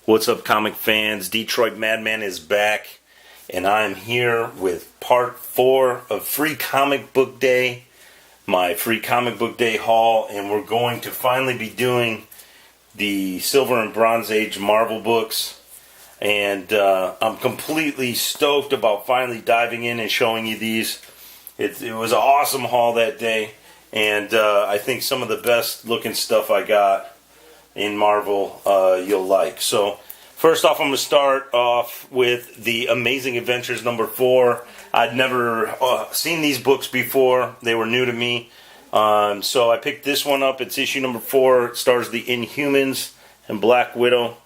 What's up, comic fans? Detroit Madman is back, and I'm here with part 4 of Free Comic Book Day, my Free Comic Book Day haul, and we're going to finally be doing the Silver and Bronze Age Marvel books, and I'm completely stoked about finally diving in and showing you these. It was an awesome haul that day, and I think some of the best looking stuff I got in Marvel you'll like. So first off, I'm going to start off with the Amazing Adventures number 4. I'd never seen these books before. They were new to me. So I picked this one up. It's issue number 4. It stars the Inhumans and Black Widow.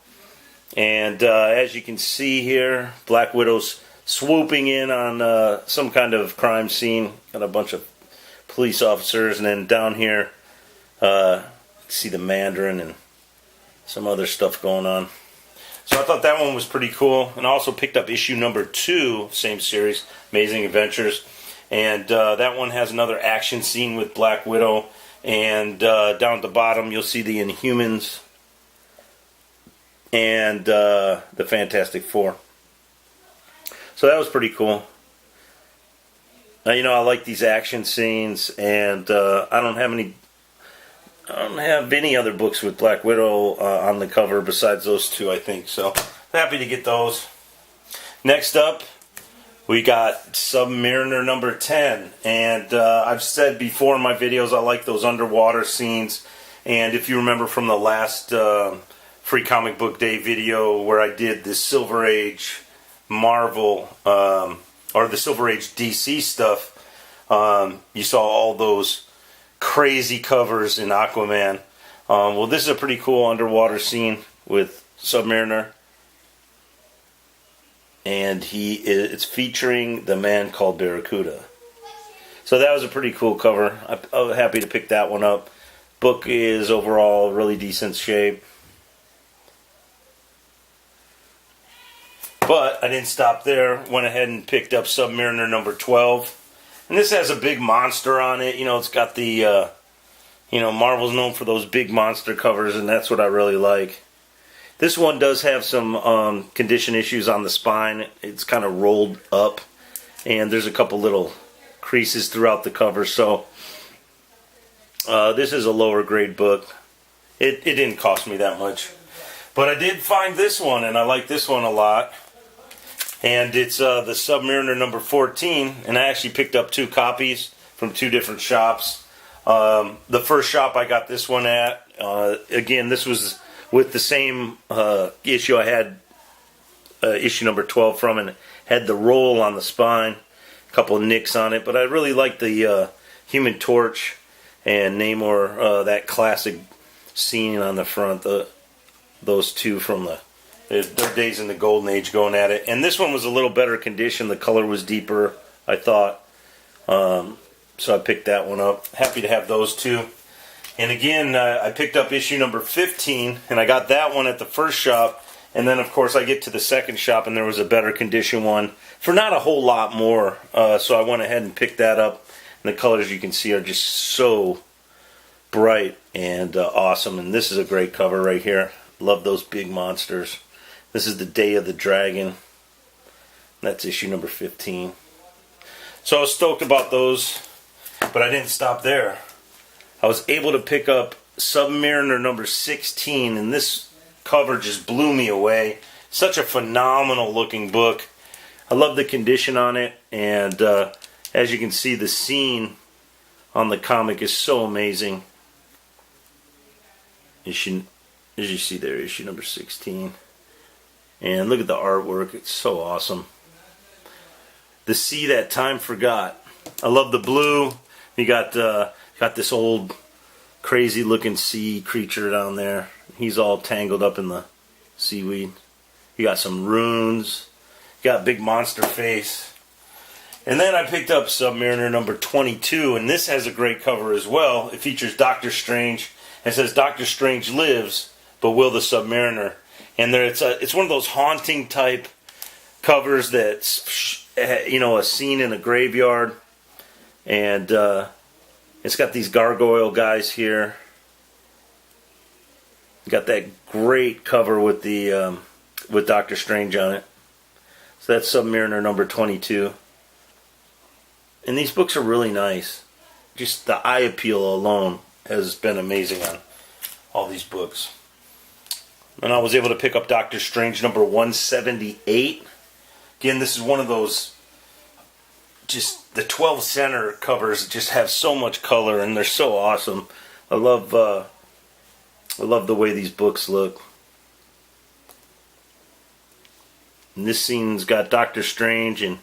And as you can see here, Black Widow's swooping in on some kind of crime scene. Got a bunch of police officers. And then down here, see the Mandarin and some other stuff going on. So I thought that one was pretty cool. And I also picked up issue number 2, same series, Amazing Adventures. And that one has another action scene with Black Widow. And down at the bottom, you'll see the Inhumans and the Fantastic Four. So that was pretty cool. Now, you know, I like these action scenes, and I don't have any other books with Black Widow on the cover besides those two, I think. So, happy to get those. Next up, we got Submariner number 10. And I've said before in my videos, I like those underwater scenes. And if you remember from the last Free Comic Book Day video where I did the Silver Age Marvel, or the Silver Age DC stuff, you saw all those crazy covers in Aquaman. Well, this is a pretty cool underwater scene with Submariner, and it's featuring the man called Barracuda. So that was a pretty cool cover. I'm happy to pick that one up. Book is overall really decent shape, but I didn't stop there. Went ahead and picked up Submariner number 12. And this has a big monster on it. You know, it's got the, Marvel's known for those big monster covers, and that's what I really like. This one does have some condition issues on the spine. It's kind of rolled up, and there's a couple little creases throughout the cover. So, this is a lower grade book. It didn't cost me that much. But I did find this one, and I like this one a lot. And it's the Submariner number 14, and I actually picked up 2 copies from 2 different shops. The first shop I got this one at, again, this was with the same issue I had issue number 12 from, and it had the roll on the spine, a couple of nicks on it, but I really liked the Human Torch and Namor, that classic scene on the front, those two from their days in the Golden Age going at it. And this one was a little better condition. The color was deeper, I thought. So I picked that one up. Happy to have those two. And again, I picked up issue number 15, and I got that one at the first shop. And then, of course, I get to the second shop, and there was a better condition one for not a whole lot more. So I went ahead and picked that up. And the colors you can see are just so bright and awesome. And this is a great cover right here. Love those big monsters. This is the Day of the Dragon. That's issue number 15. So I was stoked about those, but I didn't stop there. I was able to pick up Submariner number 16, and this cover just blew me away. Such a phenomenal looking book. I love the condition on it, and as you can see, the scene on the comic is so amazing. As you see there, issue number 16. And look at the artwork. It's so awesome. The sea that time forgot. I love the blue. You got this old crazy looking sea creature down there. He's all tangled up in the seaweed. You got some runes. You got big monster face. And then I picked up Submariner number 22, and this has a great cover as well. It features Doctor Strange. It says Doctor Strange lives, but will the Submariner? And it's one of those haunting type covers that's, a scene in a graveyard. And it's got these gargoyle guys here. Got that great cover with the with Doctor Strange on it. So that's Submariner number 22. And these books are really nice. Just the eye appeal alone has been amazing on all these books. And I was able to pick up Doctor Strange number 178. Again, this is one of those, just the 12 center covers just have so much color and they're so awesome. I love the way these books look. And this scene's got Doctor Strange and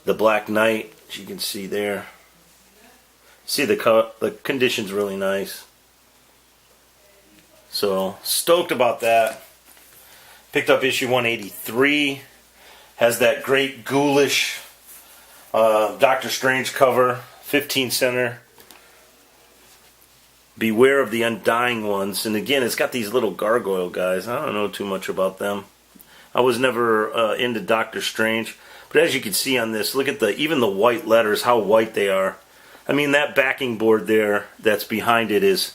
the Black Knight, as you can see there. See the condition's really nice. So stoked about that. Picked up issue 183. Has that great ghoulish Doctor Strange cover, 15 center. Beware of the Undying Ones. And again, it's got these little gargoyle guys. I don't know too much about them. I was never into Doctor Strange. But as you can see on this, look at even the white letters, how white they are. I mean, that backing board there that's behind it is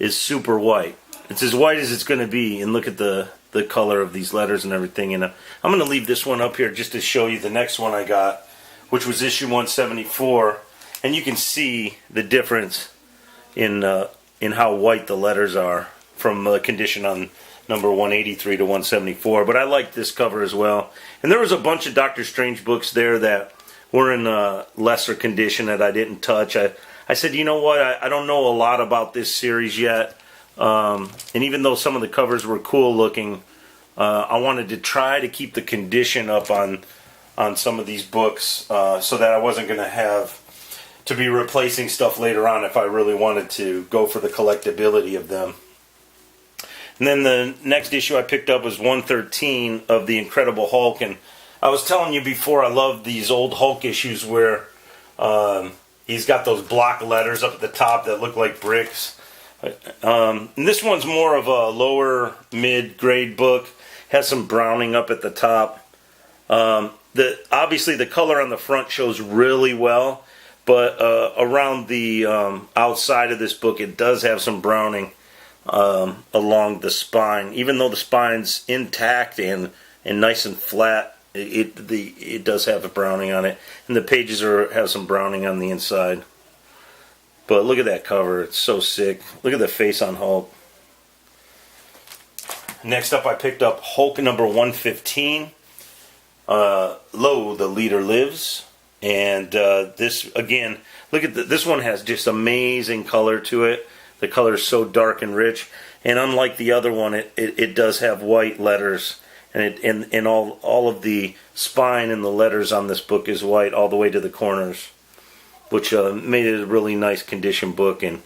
super white. It's as white as it's going to be. And look at the color of these letters and everything. And I'm going to leave this one up here just to show you the next one I got, which was issue 174. And you can see the difference in how white the letters are from the condition on number 183 to 174. But I like this cover as well. And there was a bunch of Doctor Strange books there that were in lesser condition that I didn't touch. I said, you know what, I don't know a lot about this series yet. And even though some of the covers were cool looking, I wanted to try to keep the condition up on some of these books so that I wasn't going to have to be replacing stuff later on if I really wanted to go for the collectability of them. And then the next issue I picked up was 113 of The Incredible Hulk. And I was telling you before, I love these old Hulk issues where he's got those block letters up at the top that look like bricks. And this one's more of a lower mid-grade book. Has some browning up at the top. Obviously the color on the front shows really well, but around the outside of this book it does have some browning along the spine. Even though the spine's intact and nice and flat, it does have a browning on it, and the pages have some browning on the inside. But look at that cover, it's so sick. Look at the face on Hulk. Next up I picked up Hulk number 115. Lo, the Leader Lives. And this, again, look at this one has just amazing color to it. The color is so dark and rich. And unlike the other one, it does have white letters. And all of the spine and the letters on this book is white all the way to the corners, which made it a really nice condition book. And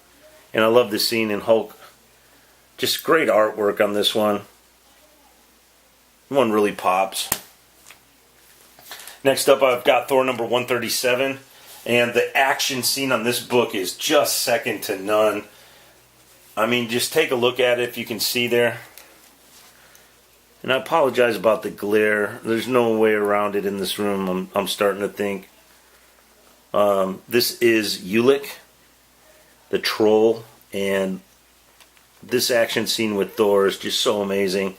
I love the scene in Hulk. Just great artwork on this one. One really pops. Next up I've got Thor number 137. And the action scene on this book is just second to none. I mean, just take a look at it if you can see there. And I apologize about the glare. There's no way around it in this room, I'm starting to think. This is Ulik, the troll, and this action scene with Thor is just so amazing.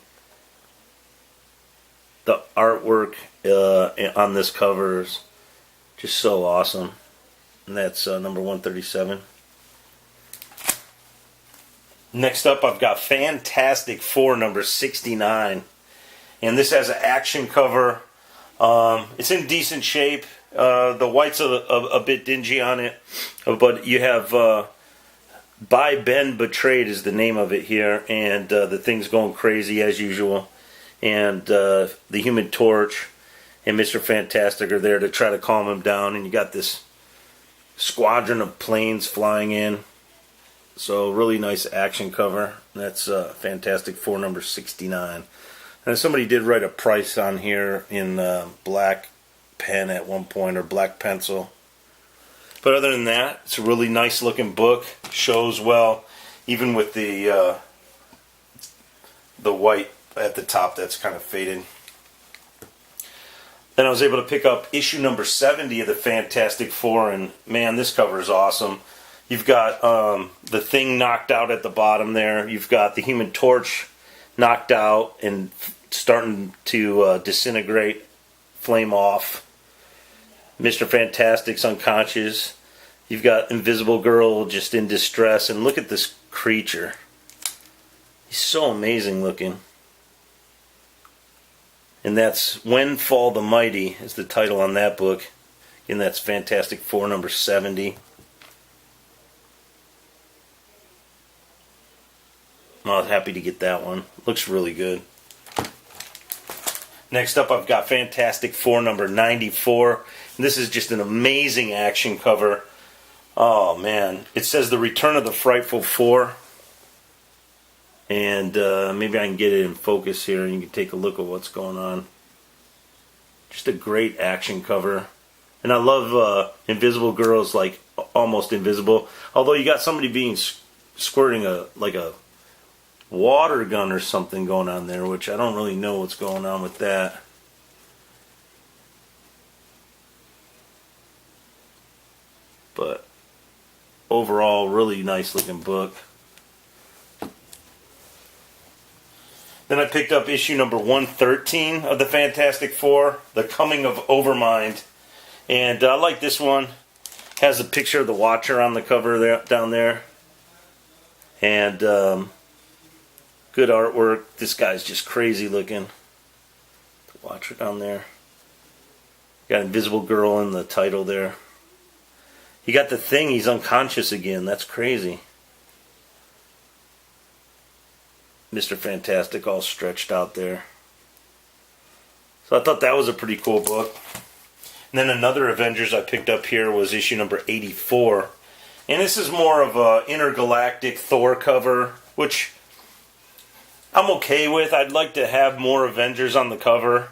The artwork on this cover is just so awesome. And that's number 137. Next up I've got Fantastic Four number 69. And this has an action cover. It's in decent shape. The white's a bit dingy on it. But you have By Ben Betrayed is the name of it here. And the thing's going crazy as usual. And the Human Torch and Mr. Fantastic are there to try to calm him down. And you got this squadron of planes flying in. So really nice action cover. That's Fantastic Four number 69. And somebody did write a price on here in black pen at one point, or black pencil. But other than that, it's a really nice looking book. Shows well, even with the white at the top that's kind of faded. Then I was able to pick up issue number 70 of the Fantastic Four, and man, this cover is awesome. You've got the Thing knocked out at the bottom there. You've got the Human Torch knocked out and starting to disintegrate, flame off. Mr. Fantastic's unconscious. You've got Invisible Girl just in distress, and look at this creature. He's so amazing looking. And that's When Fall the Mighty is the title on that book. And that's Fantastic Four number 70. I was happy to get that one. Looks really good. Next up, I've got Fantastic Four number 94. And this is just an amazing action cover. Oh man. It says The Return of the Frightful Four. And maybe I can get it in focus here and you can take a look at what's going on. Just a great action cover. And I love Invisible Girl's like almost invisible. Although you got somebody being squirting a water gun or something going on there, which I don't really know what's going on with that. But overall, really nice looking book. Then I picked up issue number 113 of the Fantastic Four, The Coming of Overmind. And I like this one. Has a picture of the Watcher on the cover there, down there. And good artwork. This guy's just crazy looking. The Watcher down there. Got Invisible Girl in the title there. You got the Thing, he's unconscious again. That's crazy. Mr. Fantastic all stretched out there. So I thought that was a pretty cool book. And then another Avengers I picked up here was issue number 84. And this is more of a intergalactic Thor cover, which I'm okay with. I'd like to have more Avengers on the cover.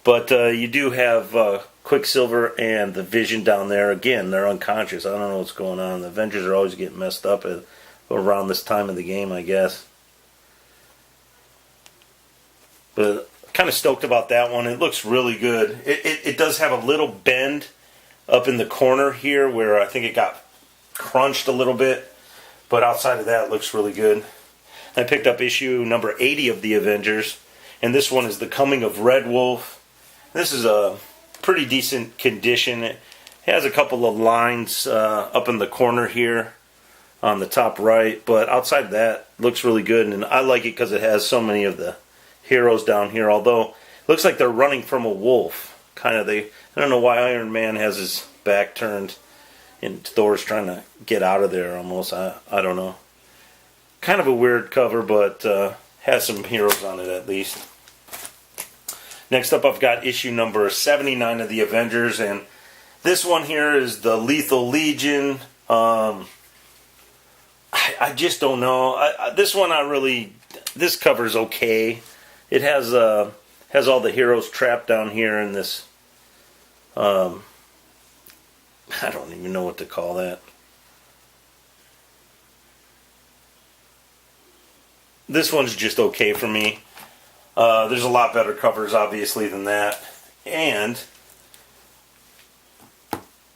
But you do have Quicksilver and the Vision down there. Again, they're unconscious. I don't know what's going on. The Avengers are always getting messed up around this time of the game, I guess. But kind of stoked about that one. It looks really good. It does have a little bend up in the corner here where I think it got crunched a little bit. But outside of that, it looks really good. I picked up issue number 80 of the Avengers. And this one is The Coming of Red Wolf. This is a pretty decent condition. It has a couple of lines up in the corner here on the top right. But outside of that, it looks really good. And I like it because it has so many of the heroes down here, although it looks like they're running from a wolf. I don't know why Iron Man has his back turned and Thor's trying to get out of there almost. I don't know. Kind of a weird cover, but has some heroes on it at least. Next up, I've got issue number 79 of the Avengers, and this one here is the Lethal Legion. I just don't know. This one this cover's okay. It has all the heroes trapped down here in this. I don't even know what to call that. This one's just okay for me. There's a lot better covers, obviously, than that. And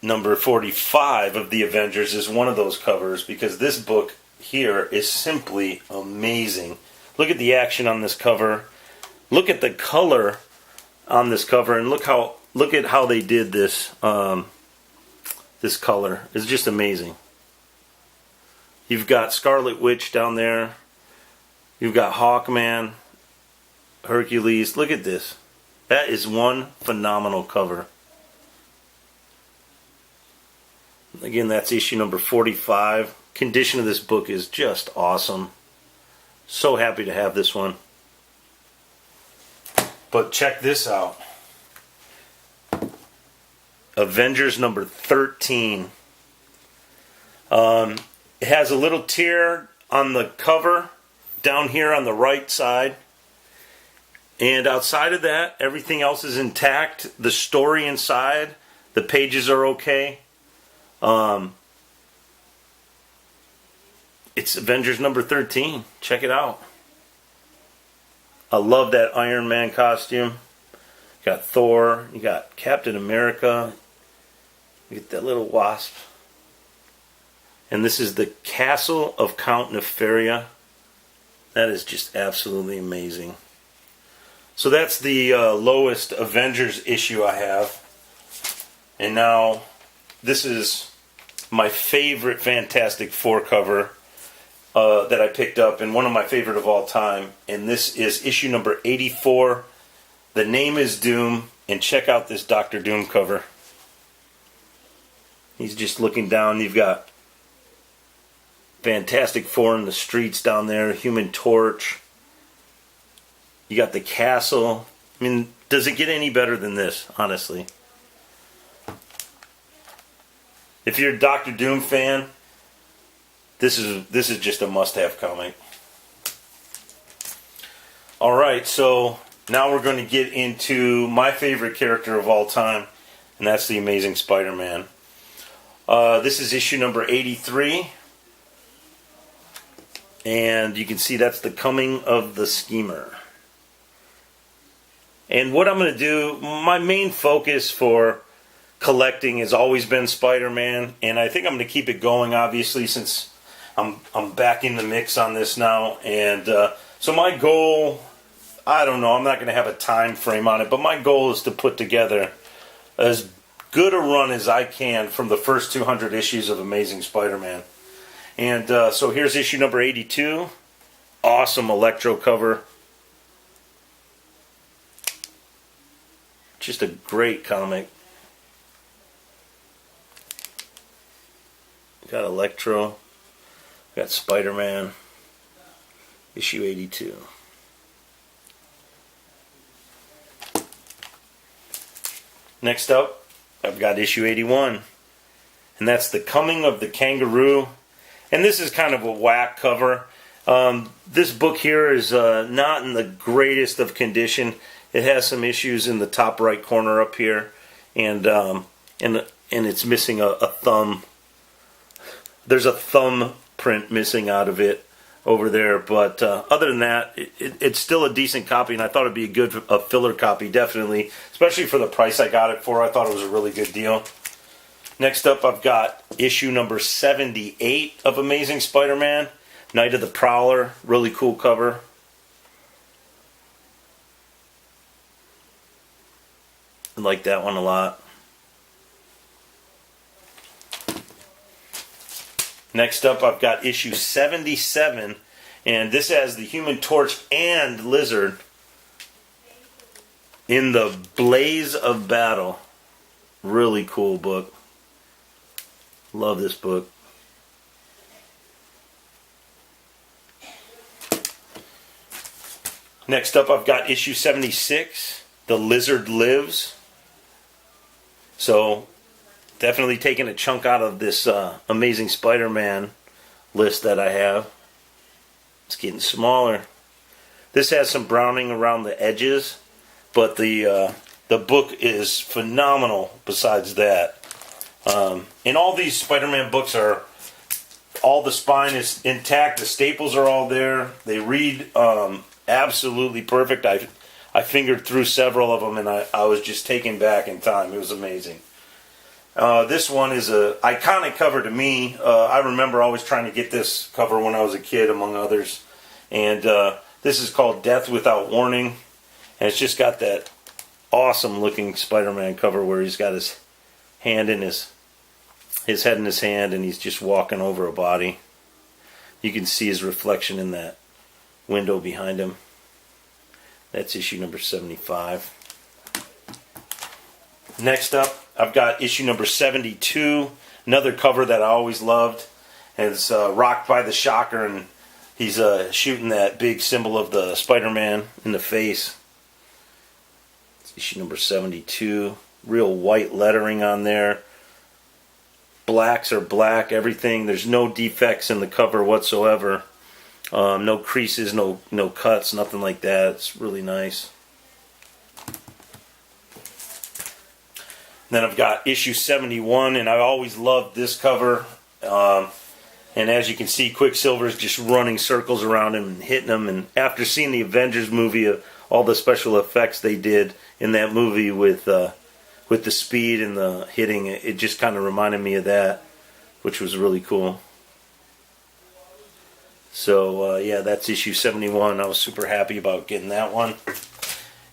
number 45 of the Avengers is one of those covers because this book here is simply amazing. Look at the action on this cover. Look at the color on this cover, and look at how they did this. This color is just amazing. You've got Scarlet Witch down there. You've got Hawkman, Hercules. Look at this. That is one phenomenal cover. Again, that's issue number 45. Condition of this book is just awesome. So happy to have this one. But check this out. Avengers number 13. It has a little tear on the cover down here on the right side. And outside of that, everything else is intact. The story inside, the pages are okay. It's Avengers number 13. Check it out. I love that Iron Man costume. You got Thor. You got Captain America. You get that little wasp. And this is the Castle of Count Nefaria. That is just absolutely amazing. So that's the lowest Avengers issue I have. And now this is my favorite Fantastic Four cover that I picked up, and one of my favorite of all time. And this is issue number 84. The name is Doom, and check out this Doctor Doom cover. He's just looking down. You've got Fantastic Four in the streets down there, Human Torch. You got the castle. I mean, does it get any better than this, honestly? If you're a Doctor Doom fan, this is just a must-have comic. Alright, so now we're going to get into my favorite character of all time, and that's the Amazing Spider-Man. This is issue number 83. And you can see that's the coming of the schemer. And what I'm going to do, my main focus for collecting has always been Spider-Man, and I think I'm going to keep it going, obviously, since I'm back in the mix on this now. And so my goal, I don't know, I'm not going to have a time frame on it, but my goal is to put together as good a run as I can from the first 200 issues of Amazing Spider-Man. And so here's issue number 82. Awesome Electro cover. Just a great comic. Got Electro. Got Spider-Man. Issue 82. Next up, I've got issue 81. And that's The Coming of the Kangaroo. And this is kind of a whack cover. This book here is not in the greatest of condition. It has some issues in the top right corner up here, and it's missing a thumb. There's a thumb print missing out of it over there, but other than that, it's still a decent copy, and I thought it'd be a filler copy, definitely, especially for the price I got it for. I thought it was a really good deal. Next up, I've got issue number 78 of Amazing Spider-Man, Night of the Prowler. Really cool cover. I like that one a lot. Next up, I've got issue 77, and this has the Human Torch and Lizard in the blaze of battle. Really cool book. Love this book. Next up, I've got issue 76, The Lizard Lives. So, definitely taking a chunk out of this Amazing Spider-Man list that I have. It's getting smaller. This has some browning around the edges, but the book is phenomenal besides that. And all these Spider-Man books are, all the spine is intact, the staples are all there, they read absolutely perfect. I fingered through several of them, and I was just taken back in time. It was amazing. This one is a iconic cover to me. I remember always trying to get this cover when I was a kid, among others. And this is called Death Without Warning, and it's just got that awesome looking Spider-Man cover where he's got his hand in his head in his hand, and he's just walking over a body. You can see his reflection in that window behind him. That's issue number 75. Next up, I've got issue number 72, another cover that I always loved. And it's rocked by the Shocker, and he's shooting that big symbol of the Spider-Man in the face. It's issue number 72. Real white lettering on there. Blacks are black, everything. There's no defects in the cover whatsoever. No creases, no cuts, nothing like that. It's really nice. Then I've got issue 71, and I always loved this cover. And as you can see, Quicksilver's just running circles around him and hitting him. And after seeing the Avengers movie, all the special effects they did in that movie with the speed and the hitting, it just kind of reminded me of that, which was really cool. So, yeah, that's issue 71. I was super happy about getting that one.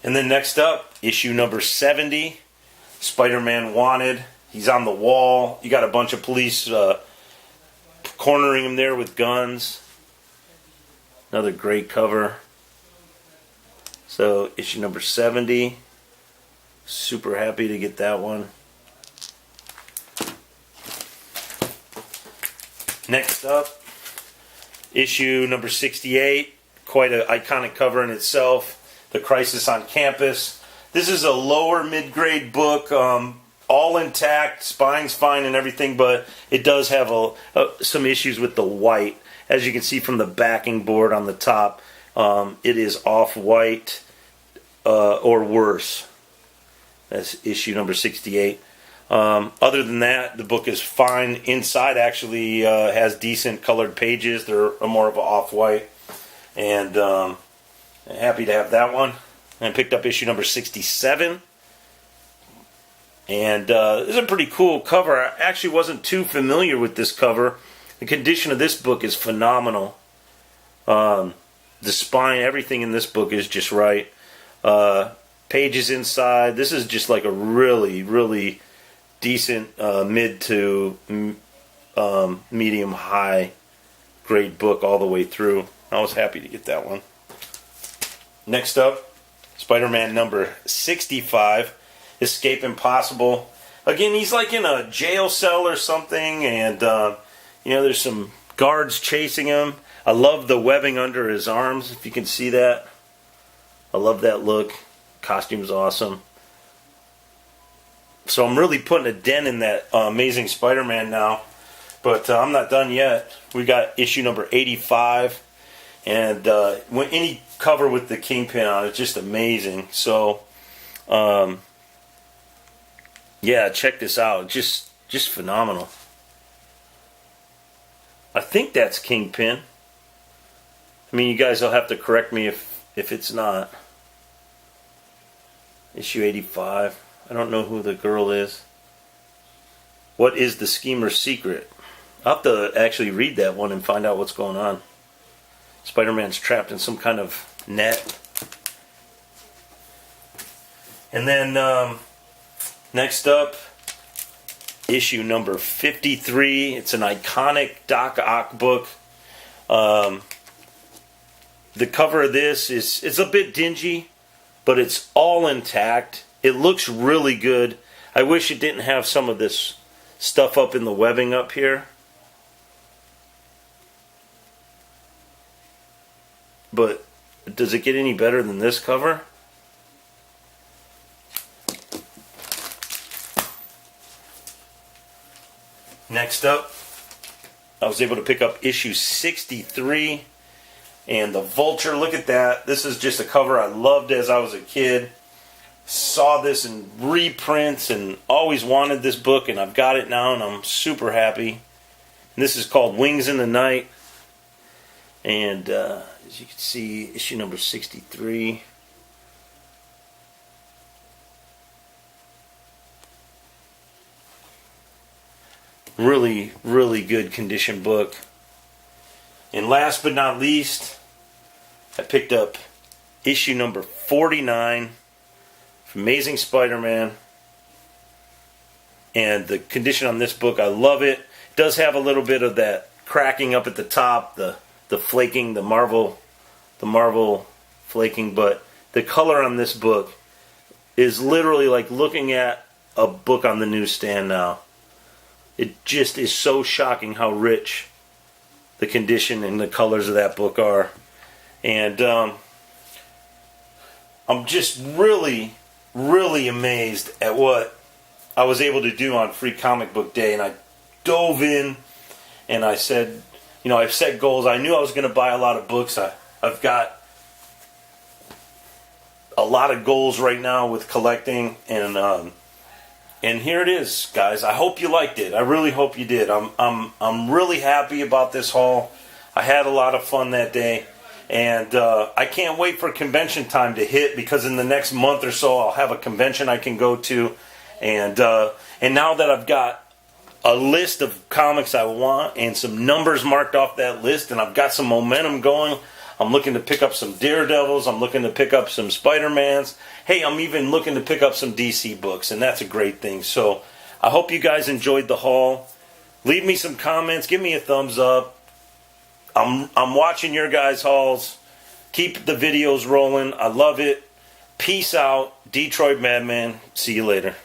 And then next up, issue number 70, Spider-Man Wanted. He's on the wall. You got a bunch of police cornering him there with guns. Another great cover. So, issue number 70. Super happy to get that one. Next up, issue number 68. Quite an iconic cover in itself. The Crisis on Campus. This is a lower mid-grade book, all intact, spine's fine and everything, but it does have some issues with the white. As you can see from the backing board on the top, it is off-white or worse. That's issue number 68. Other than that, the book is fine. Inside actually has decent colored pages. They're more of an off-white. And happy to have that one. And picked up issue number 67. And this is a pretty cool cover. I actually wasn't too familiar with this cover. The condition of this book is phenomenal. The spine, everything in this book is just right. Pages inside. This is just like a really, really decent mid to medium high grade book all the way through. I was happy to get that one. Next up, Spider-Man number 65, Escape Impossible. Again, he's like in a jail cell or something, and there's some guards chasing him. I love the webbing under his arms, if you can see that. I love that look. Costume's awesome. So I'm really putting a dent in that Amazing Spider-Man now, but I'm not done yet. We got issue number 85. And when any cover with the Kingpin on it's just amazing. So, yeah, check this out. Just phenomenal. I think that's Kingpin. I mean, you guys will have to correct me if it's not. Issue 85. I don't know who the girl is. What is the schemer's secret? I'll have to actually read that one and find out what's going on. Spider-Man's trapped in some kind of net. And then next up, issue number 53. It's an iconic Doc Ock book. The cover of this is a bit dingy, but it's all intact. It looks really good. I wish it didn't have some of this stuff up in the webbing up here. But does it get any better than this cover? Next up, I was able to pick up issue 63 and the Vulture. Look at that. This is just a cover I loved as I was a kid. Saw this in reprints and always wanted this book, and I've got it now and I'm super happy. And this is called Wings in the Night. And as you can see, issue number 63. Really, really good condition book. And last but not least, I picked up issue number 49 from Amazing Spider-Man. And the condition on this book, I love it. It does have a little bit of that cracking up at the top, the flaking, the Marvel flaking, but the color on this book is literally like looking at a book on the newsstand now. It just is so shocking how rich the condition and the colors of that book are. And I'm just really, really amazed at what I was able to do on Free Comic Book Day. And I dove in and I said, I've set goals. I knew I was going to buy a lot of books. I've got a lot of goals right now with collecting, and here it is, guys. I hope you liked it. I really hope you did. I'm really happy about this haul. I had a lot of fun that day, and I can't wait for convention time to hit, because in the next month or so I'll have a convention I can go to, and now that I've got a list of comics I want and some numbers marked off that list, and I've got some momentum going, I'm looking to pick up some Daredevils. I'm looking to pick up some Spider-Mans. Hey, I'm even looking to pick up some DC books, and that's a great thing. So I hope you guys enjoyed the haul. Leave me some comments. Give me a thumbs up. I'm watching your guys' hauls. Keep the videos rolling. I love it. Peace out. Detroit Madman. See you later.